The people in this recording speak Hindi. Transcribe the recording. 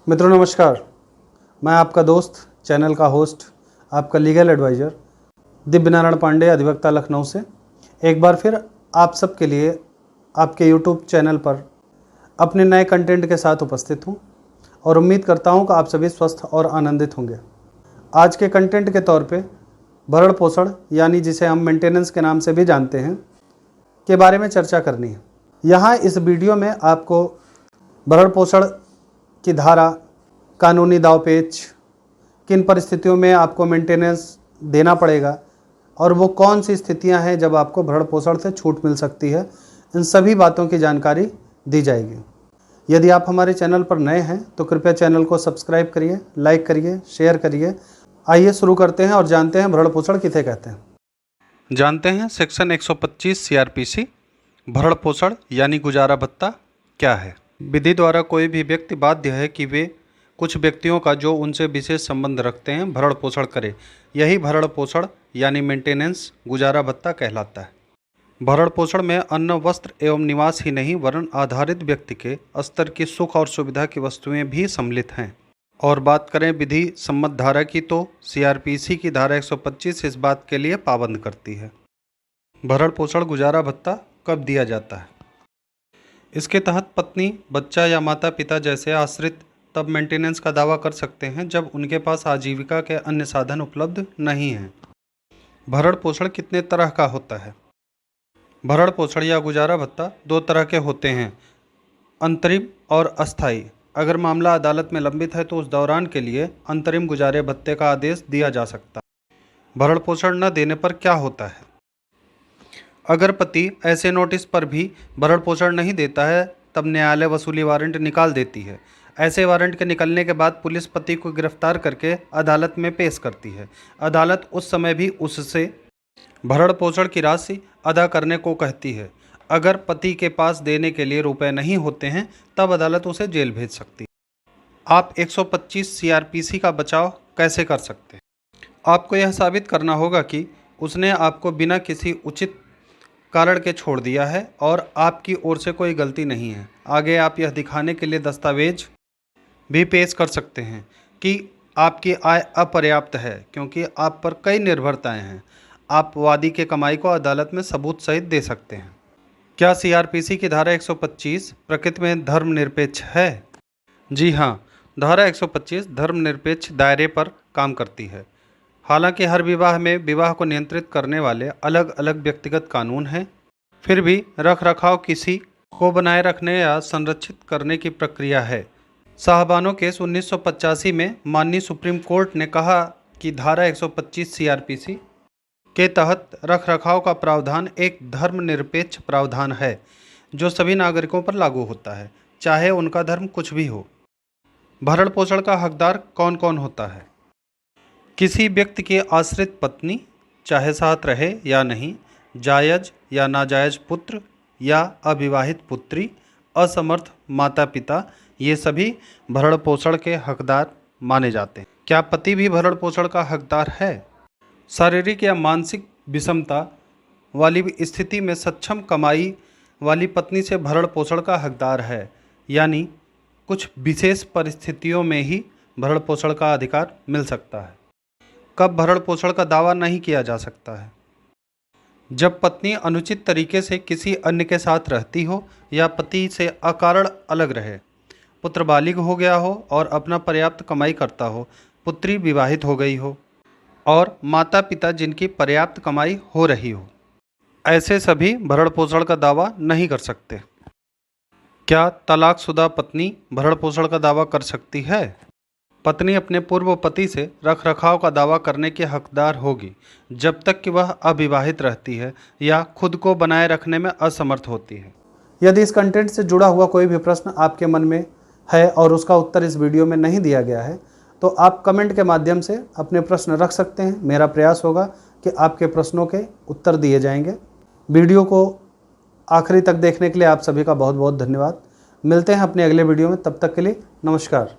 मित्रों नमस्कार, मैं आपका दोस्त, चैनल का होस्ट, आपका लीगल एडवाइज़र दिव्य नारायण पांडे, अधिवक्ता लखनऊ से एक बार फिर आप सबके लिए आपके यूट्यूब चैनल पर अपने नए कंटेंट के साथ उपस्थित हूं और उम्मीद करता हूं कि आप सभी स्वस्थ और आनंदित होंगे। आज के कंटेंट के तौर पे भरण पोषण यानी जिसे हम मेंटेनेंस के नाम से भी जानते हैं के बारे में चर्चा करनी है। यहाँ इस वीडियो में आपको भरण पोषण की धारा, कानूनी दावपेच, किन परिस्थितियों में आपको मेंटेनेंस देना पड़ेगा और वो कौन सी स्थितियां हैं जब आपको भरण पोषण से छूट मिल सकती है, इन सभी बातों की जानकारी दी जाएगी। यदि आप हमारे चैनल पर नए हैं तो कृपया चैनल को सब्सक्राइब करिए, लाइक करिए, शेयर करिए। आइए शुरू करते हैं और जानते हैं भरण पोषण किसे कहते हैं। जानते हैं सेक्शन 125 CRPC भरण पोषण यानी गुजारा भत्ता क्या है। विधि द्वारा कोई भी व्यक्ति बाध्य है कि वे कुछ व्यक्तियों का जो उनसे विशेष संबंध रखते हैं भरण पोषण करे। यही भरण पोषण यानी मेंटेनेंस गुजारा भत्ता कहलाता है। भरण पोषण में अन्न, वस्त्र एवं निवास ही नहीं वरन आधारित व्यक्ति के स्तर की सुख और सुविधा की वस्तुएं भी सम्मिलित हैं। और बात करें विधि सम्मत धारा की तो CRPC की धारा 125 इस बात के लिए पाबंद करती है। भरण पोषण गुजारा भत्ता कब दिया जाता है? इसके तहत पत्नी, बच्चा या माता पिता जैसे आश्रित तब मेंटेनेंस का दावा कर सकते हैं जब उनके पास आजीविका के अन्य साधन उपलब्ध नहीं हैं। भरण पोषण कितने तरह का होता है? भरण पोषण या गुजारा भत्ता दो तरह के होते हैं, अंतरिम और अस्थायी। अगर मामला अदालत में लंबित है तो उस दौरान के लिए अंतरिम गुजारे भत्ते का आदेश दिया जा सकता है। भरण पोषण न देने पर क्या होता है? अगर पति ऐसे नोटिस पर भी भरण पोषण नहीं देता है तब न्यायालय वसूली वारंट निकाल देती है। ऐसे वारंट के निकलने के बाद पुलिस पति को गिरफ्तार करके अदालत में पेश करती है। अदालत उस समय भी उससे भरण पोषण की राशि अदा करने को कहती है। अगर पति के पास देने के लिए रुपए नहीं होते हैं तब अदालत उसे जेल भेज सकती है। आप 125 CRPC का बचाव कैसे कर सकते हैं? आपको यह साबित करना होगा कि उसने आपको बिना किसी उचित कारण के छोड़ दिया है और आपकी ओर से कोई गलती नहीं है। आगे आप यह दिखाने के लिए दस्तावेज भी पेश कर सकते हैं कि आपकी आय अपर्याप्त है क्योंकि आप पर कई निर्भरताएं हैं। आप वादी के कमाई को अदालत में सबूत सहित दे सकते हैं। क्या CRPC की धारा 125 प्रकृति में धर्मनिरपेक्ष है? जी हाँ, धारा 125 धर्मनिरपेक्ष दायरे पर काम करती है। हालांकि हर विवाह में विवाह को नियंत्रित करने वाले अलग अलग व्यक्तिगत कानून हैं, फिर भी रखरखाव किसी को बनाए रखने या संरक्षित करने की प्रक्रिया है। साहबानो केस 1985 में माननीय सुप्रीम कोर्ट ने कहा कि धारा 125 CRPC के तहत रखरखाव का प्रावधान एक धर्मनिरपेक्ष प्रावधान है जो सभी नागरिकों पर लागू होता है, चाहे उनका धर्म कुछ भी हो। भरण पोषण का हकदार कौन कौन होता है? किसी व्यक्ति की आश्रित पत्नी, चाहे साथ रहे या नहीं, जायज या नाजायज पुत्र या अविवाहित पुत्री, असमर्थ माता पिता, ये सभी भरण पोषण के हकदार माने जाते हैं। क्या पति भी भरण पोषण का हकदार है? शारीरिक या मानसिक विषमता वाली स्थिति में सक्षम कमाई वाली पत्नी से भरण पोषण का हकदार है, यानी कुछ विशेष परिस्थितियों में ही भरण पोषण का अधिकार मिल सकता है। कब भरण पोषण का दावा नहीं किया जा सकता है? जब पत्नी अनुचित तरीके से किसी अन्य के साथ रहती हो या पति से अकारण अलग रहे, पुत्र बालिग हो गया हो और अपना पर्याप्त कमाई करता हो, पुत्री विवाहित हो गई हो और माता पिता जिनकी पर्याप्त कमाई हो रही हो, ऐसे सभी भरण पोषण का दावा नहीं कर सकते। क्या तलाकशुदा पत्नी भरण पोषण का दावा कर सकती है? पत्नी अपने पूर्व पति से रखरखाव का दावा करने की हकदार होगी जब तक कि वह अविवाहित रहती है या खुद को बनाए रखने में असमर्थ होती है। यदि इस कंटेंट से जुड़ा हुआ कोई भी प्रश्न आपके मन में है और उसका उत्तर इस वीडियो में नहीं दिया गया है तो आप कमेंट के माध्यम से अपने प्रश्न रख सकते हैं। मेरा प्रयास होगा कि आपके प्रश्नों के उत्तर दिए जाएंगे। वीडियो को आखिरी तक देखने के लिए आप सभी का बहुत बहुत धन्यवाद। मिलते हैं अपने अगले वीडियो में, तब तक के लिए नमस्कार।